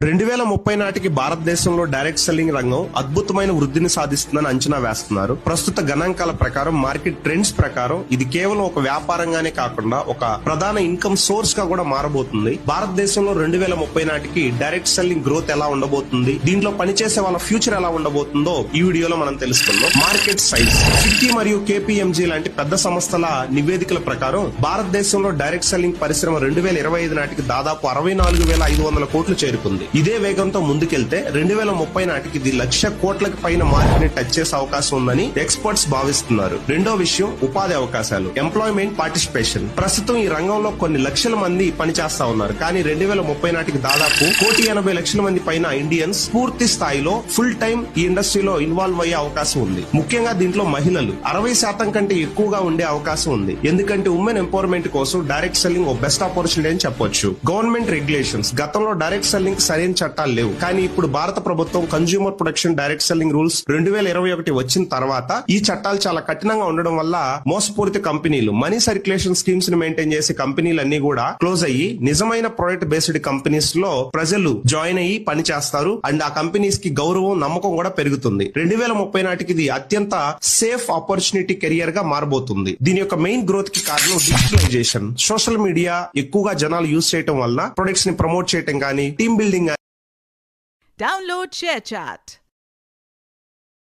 2030 నాటికి భారతదేశంలో direct selling రంగం అద్భుతమైన వృద్ధిని సాధిస్తుందని అంచనా వేస్తున్నారు. ప్రస్తుత గణాంకాల ప్రకారం, మార్కెట్ ట్రెండ్స్ ప్రకారం ఇది కేవలం ఒక వ్యాపారంగానే కాకుండా ఒక ప్రధాన ఇన్కమ్ సోర్స్ గా కూడా మారబోతుంది. భారతదేశంలో 2030 నాటికి డైరెక్ట్ సెల్లింగ్ గ్రోత్ ఎలా ఉండబోతుంది, దీంట్లో పనిచేసే వాళ్ళ ఫ్యూచర్ ఎలా ఉండబోతుందో ఈ వీడియోలో మనం తెలుసుకుందాం. Market size. ఫిక్కీ మరియు కేపీఎంజీ లాంటి పెద్ద సంస్థల నివేదికల ప్రకారం భారతదేశంలో డైరెక్ట్ సెల్లింగ్ పరిశ్రమ 2025 నాటికి దాదాపు 64,500 కోట్లు చేరుకుంది. ఇదే వేగంతో ముందుకెళ్తే 2030 నాటికి ఇది 1,00,000 కోట్లకి పైన మార్కెట్ ని టచ్ చేసే అవకాశం ఉందని ఎక్స్పర్ట్స్ భావిస్తున్నారు. రెండో విషయం ఉపాధి అవకాశాలు, ఎంప్లాయ్మెంట్ పార్టిసిపేషన్. ప్రస్తుతం ఈ రంగంలో కొన్ని లక్షల మంది పనిచేస్తా ఉన్నారు, కానీ 2030 నాటికి దాదాపు 1,80,00,000 మంది పైన ఇండియన్స్ పూర్తి స్థాయిలో ఫుల్ టైం ఈ ఇండస్ట్రీలో ఇన్వాల్వ్ అయ్యే అవకాశం ఉంది. ముఖ్యంగా దీంట్లో మహిళలు 60% కంటే ఎక్కువగా ఉండే అవకాశం ఉంది. ఎందుకంటే ఉమెన్ ఎంపవర్మెంట్ కోసం డైరెక్ట్ సెల్లింగ్ ఓ బెస్ట్ ఆపర్చునిటీ అని చెప్పొచ్చు. Government regulations. గతంలో డైరెక్ట్ సెల్లింగ్ సరైన చట్టాలు లేవు, కానీ ఇప్పుడు భారత ప్రభుత్వం consumer protection direct selling rules 2021 వచ్చిన తర్వాత ఈ చట్టాలు చాలా కఠినంగా ఉండడం వల్ల మోసపూరిత కంపెనీలు, మనీ సర్క్యులేషన్ స్కీమ్స్ ని మెయింటైన్ చేసే కంపెనీలన్నీ కూడా క్లోజ్ అయ్యి నిజమైన ప్రొడక్ట్ బేస్డ్ కంపెనీస్ లో ప్రజలు జాయిన్ అయ్యి పని చేస్తారు. అండ్ ఆ కంపెనీస్ కి గౌరవం, నమ్మకం కూడా పెరుగుతుంది. 2030 నాటికి ఇది అత్యంత సేఫ్ ఆపర్చునిటీ కెరియర్ గా మారబోతుంది. దీని యొక్క మెయిన్ గ్రోత్ కి కారణం డిజిటలైజేషన్. సోషల్ మీడియా ఎక్కువగా జనాలు యూజ్ చేయడం వల్ల ప్రొడక్ట్స్ ని ప్రమోట్ చేయడం కానీ, టీమ్ బిల్డింగ్. Download ShareChat.